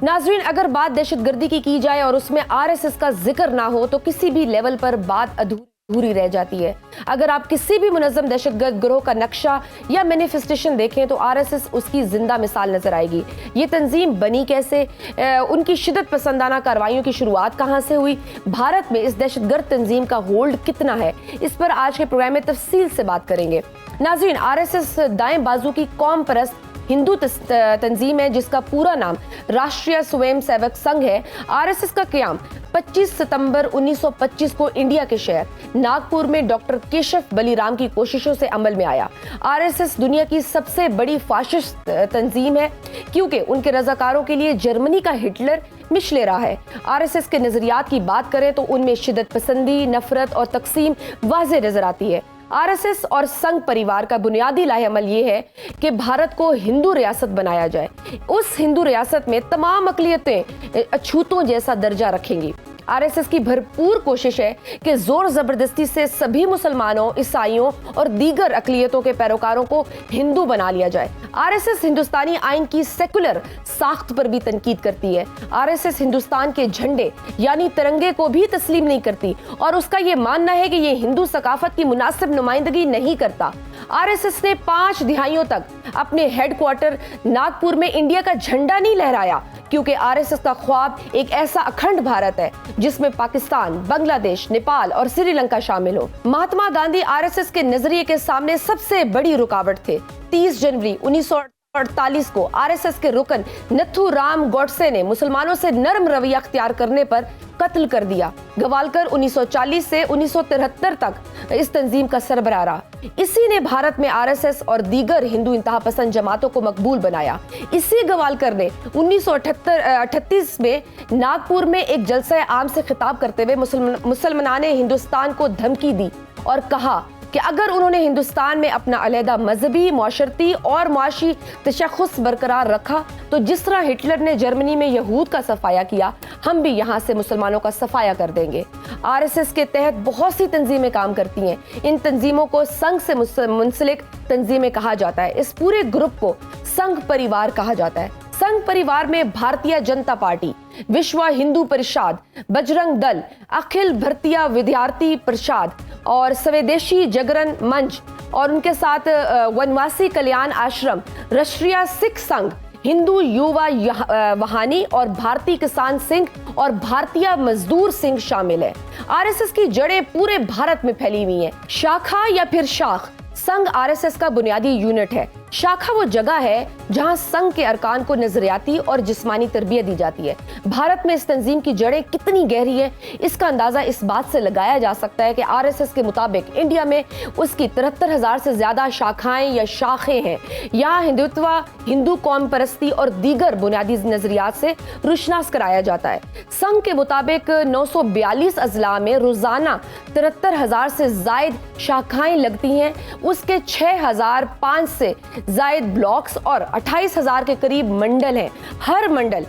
नाज़रीन, अगर बात दहशतगर्दी की जाए और उसमें आरएसएस का जिक्र ना हो तो किसी भी लेवल पर बात अधूरी रह जाती है। अगर आप किसी भी मुनज़्ज़म दहशतगर्द गिरोह का नक्शा या मैनिफेस्टेशन देखें तो आरएसएस उसकी जिंदा मिसाल नजर आएगी। ये तंजीम बनी कैसे, उनकी शिद्दत पसंदाना कार्रवाइयों की शुरुआत कहाँ से हुई, भारत में इस दहशतगर्द तंजीम का होल्ड कितना है, इस पर आज के प्रोग्राम में तफसील से बात करेंगे। नाज़रीन, आरएसएस दाएं बाजू की कौम परस्त हिंदू तंजीम है जिसका पूरा नाम राष्ट्रीय स्वयं सेवक संघ है। आरएसएस का क़याम 25 सितंबर 1925 को इंडिया के शहर नागपुर में डॉक्टर केशव बलीराम की कोशिशों से अमल में आया। आरएसएस दुनिया की सबसे बड़ी फाशिस्ट तंजीम है क्योंकि उनके रजाकारों के लिए जर्मनी का हिटलर मिशले रहा है। आरएसएस के नजरियात की बात करें तो उनमें शिद्दत पसंदी, नफरत और तकसीम वाज़े नजर आती है। आरएसएस और संघ परिवार का बुनियादी लाहेअमल ये है कि भारत को हिंदू रियासत बनाया जाए। उस हिंदू रियासत में तमाम अक़लियतें अछूतों जैसा दर्जा रखेंगी। आरएसएस की भरपूर कोशिश है कि जोर जबरदस्ती से सभी मुसलमानों, ईसाइयों और दीगर अक़लियतों के पैरोकारों को हिंदू बना लिया जाए। आरएसएस हिंदुस्तानी आइन की सेकुलर साख्त पर भी तनकीद करती है। आरएसएस हिंदुस्तान के झंडे यानी तिरंगे को भी तस्लीम नहीं करती और उसका ये मानना है कि ये हिंदू सकाफत की मुनासिब नुमाइंदगी नहीं करता। आरएसएस ने 5 दिहाइयों तक अपने हेडक्वार्टर नागपुर में इंडिया का झंडा नहीं लहराया क्योंकि आरएसएस का ख्वाब एक ऐसा अखंड भारत है जिसमें पाकिस्तान, बांग्लादेश, नेपाल और श्रीलंका शामिल हो। महात्मा गांधी आरएसएस के नजरिए के सामने सबसे बड़ी रुकावट थे। 30 जनवरी 1948 को आरएसएस के रुकन नथुराम गोडसे ने मुसलमानों से नरम रवैया अख्तियार करने पर कत्ल कर दिया। गवालकर 1940 से 1973 तक इस तंजीम का सरबराह रहा। इसी ने भारत में आरएसएस और दीगर हिंदू इंतहा पसंद जमातों को मकबूल बनाया। इसी गवालकर ने 1938 में नागपुर में एक जलसा आम से खिताब करते हुए मुसलमानाने हिंदुस्तान को धमकी दी और कहा कि अगर उन्होंने हिंदुस्तान में अपना अलहदा मजहबी, मुआशरती और मुआशी तशख़्ख़ुस बरकरार रखा तो जिस तरह हिटलर ने जर्मनी में यहूद का सफाया किया, हम भी यहाँ से मुसलमानों का सफाया कर देंगे। आरएसएस के तहत बहुत सी तंजीमें काम करती हैं। इन तंजीमों को संघ से मुंसलिक तंजीमें कहा जाता है। इस पूरे ग्रुप को संघ परिवार कहा जाता है। संघ परिवार में भारतीय जनता पार्टी, विश्व हिंदू परिषद, बजरंग दल, अखिल भारतीय विद्यार्थी परिषद और स्वदेशी जागरण मंच और उनके साथ वनवासी कल्याण आश्रम, राष्ट्रीय सिख संघ, हिंदू युवा वाहिनी और भारतीय किसान सिंह और भारतीय मजदूर सिंह शामिल है। आरएसएस की जड़ें पूरे भारत में फैली हुई हैं। शाखा या फिर शाख, संघ आरएसएस का बुनियादी यूनिट है। शाखा वो जगह है जहां संघ के अरकान को नजरियाती और जिस्मानी तरबियत दी जाती है। भारत में इस तंजीम की जड़ें कितनी गहरी है इसका अंदाजा इस बात से लगाया जा सकता है कि आरएसएस के मुताबिक इंडिया में उसकी 73,000 से ज्यादा शाखाएं या शाखें हैं। यहाँ हिंदुत्व, हिंदू कौम परस्ती और दीगर बुनियादी नजरियात से रुशनास कराया जाता है। संघ के मुताबिक 942 अजला में रोजाना 73,000 से जायद शाखाएं लगती हैं। उसके 6,500 से जायद ब्लॉक्स और 28,000 के करीब मंडल हैं। हर मंडल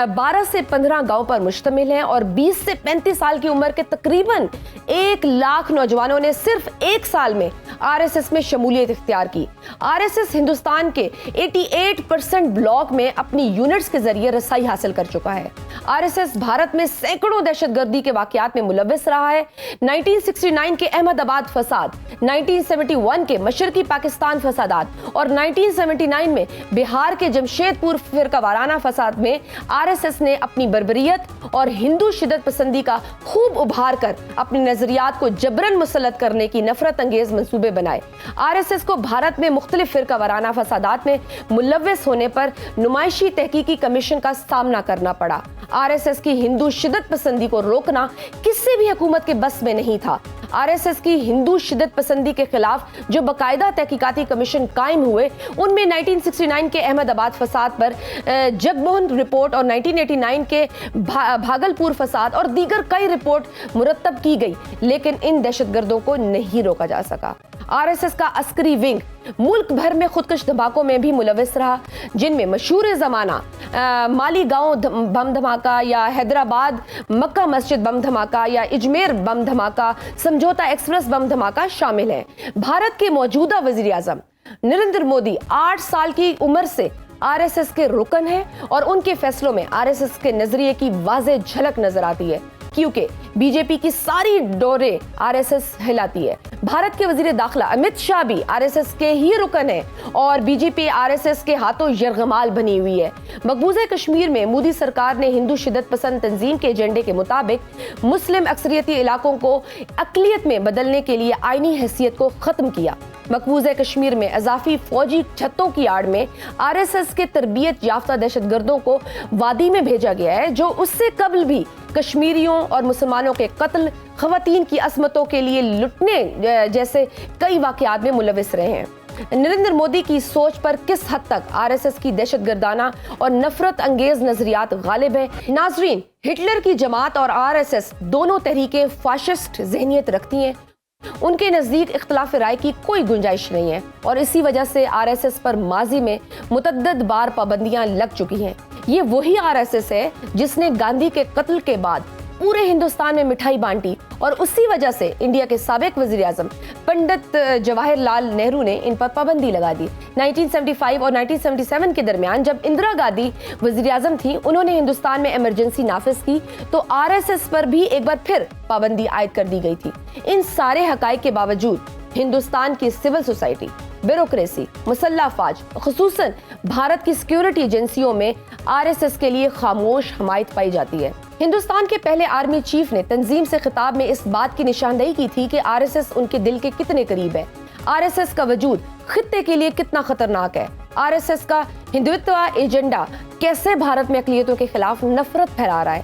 12 से 15 गांव पर मुश्तमिल है और 20 से 35 साल की उम्र के तकरीबन 1 लाख नौजवानों ने सिर्फ 1 साल में आरएसएस में शमूलियत इख्तियार की। आरएसएस हिंदुस्तान के 88% ब्लॉक में अपनी यूनिट्स के जरिए रसाई हासिल कर चुका है। आरएसएस भारत में सैकड़ों दहशतगर्दी के वाकयात में मुलव्विस रहा है। 1969 के अहमदाबाद फसाद, 1971 के मशरकी पाकिस्तान फसादात और 1979 में बिहार के जमशेदपुर फिरका वाराना फसाद में आरएसएस ने अपनी बर्बरियत और हिंदू शिद्दत पसंदी का खूब उभार कर अपने नजरियात को जबरन मुसल्लत करने की नफरत अंगेज मंसूबे बनाए। आरएसएस को भारत में मुख्तलिफ फिरका वाराना फसादात में मुलव्विस होने पर नुमाइशी तहकीकी कमीशन का सामना करना पड़ा। आरएसएस की हिंदू शिद्दत पसंदी को रोकना किसी भी हुकूमत के बस में नहीं था। आरएसएस की हिंदू शिद्दत पसंदी के खिलाफ जो बाकायदा तहकीकाती कमीशन कायम हुए उनमें 1969 के अहमदाबाद फसाद पर जगमोहन रिपोर्ट और 1989 के भागलपुर फसाद और दीगर कई रिपोर्ट मुरतब की गई, लेकिन इन दहशतगर्दों को नहीं रोका जा सका। आरएसएस का अस्करी विंग मुल्क भर में खुदकश धमाकों में भी मुलविस रहा, जिनमें मशहूर जमाना मालीगांव बम धमाका या हैदराबाद मक्का मस्जिद बम धमाका या अजमेर बम धमाका, समझौता एक्सप्रेस बम धमाका शामिल है। भारत के मौजूदा वजीर आजम नरेंद्र मोदी 8 साल की उम्र से आरएसएस के रुकन हैं और उनके फैसलों में आरएसएस के नजरिए की वाज़ेह झलक नजर आती है, क्योंकि बीजेपी की सारी डोरें आरएसएस हिलाती है। भारत के वजीर दाखिला अमित शाह भी आरएसएस के ही रुकन हैं और बीजेपी आरएसएस के हाथों यरगमाल बनी हुई है। मकबूजा कश्मीर में मोदी सरकार ने हिंदू शिद्दत पसंद तंजीम के एजेंडे के मुताबिक मुस्लिम अक्सरियती इलाकों को अक़लियत में बदलने के लिए आईनी हैसियत को खत्म किया। मकबूजा कश्मीर में अजाफी फौजी छत्तों की आड़ में आरएसएस के तरबियत याफ्ता दहशतगर्दों को वादी में भेजा गया है, जो उससे कबल भी कश्मीरियों और मुसलमानों के कत्ल, खवातीन की असमतों के लिए लुटने जैसे कई वाक़यात में मुलविस रहे हैं। नरेंद्र मोदी की सोच पर किस हद तक आरएसएस की दहशतगर्दाना और नफरत अंगेज नजरियात गालिब है? नाजरीन, हिटलर की जमात और आरएसएस दोनों तहरीकें फाशिस्ट ज़हनियत रखती हैं। उनके नज़दीक इख्तलाफ राय की कोई गुंजाइश नहीं है और इसी वजह से आरएसएस पर माजी में मुतअद्दिद बार पाबंदियां लग चुकी हैं। ये वही आरएसएस है जिसने गांधी के कत्ल के बाद पूरे हिंदुस्तान में मिठाई बांटी और उसी वजह से इंडिया के साबिक वज़ीर आज़म पंडित जवाहरलाल नेहरू ने इन पर पाबंदी लगा दी। 1975 और 1977 के दरमियान जब इंदिरा गांधी वज़ीर आज़म थी, उन्होंने हिंदुस्तान में इमरजेंसी नाफिज की तो आरएसएस पर भी एक बार फिर पाबंदी आयद कर दी गई थी। इन सारे हकाइक के बावजूद हिंदुस्तान की सिविल सोसाइटी, ब्यूरोक्रेसी, मुसल्लह अफवाज, खुसूसन भारत की सिक्योरिटी एजेंसियों में आरएसएस के लिए खामोश हमायत पाई जाती है। हिंदुस्तान के पहले आर्मी चीफ ने तंजीम से खिताब में इस बात की निशानदेही की थी कि आरएसएस उनके दिल के कितने करीब है, आरएसएस का वजूद खित्ते के लिए कितना खतरनाक है, आरएसएस का हिंदुत्व एजेंडा कैसे भारत में अक़लियतों के खिलाफ नफरत फैला रहा है।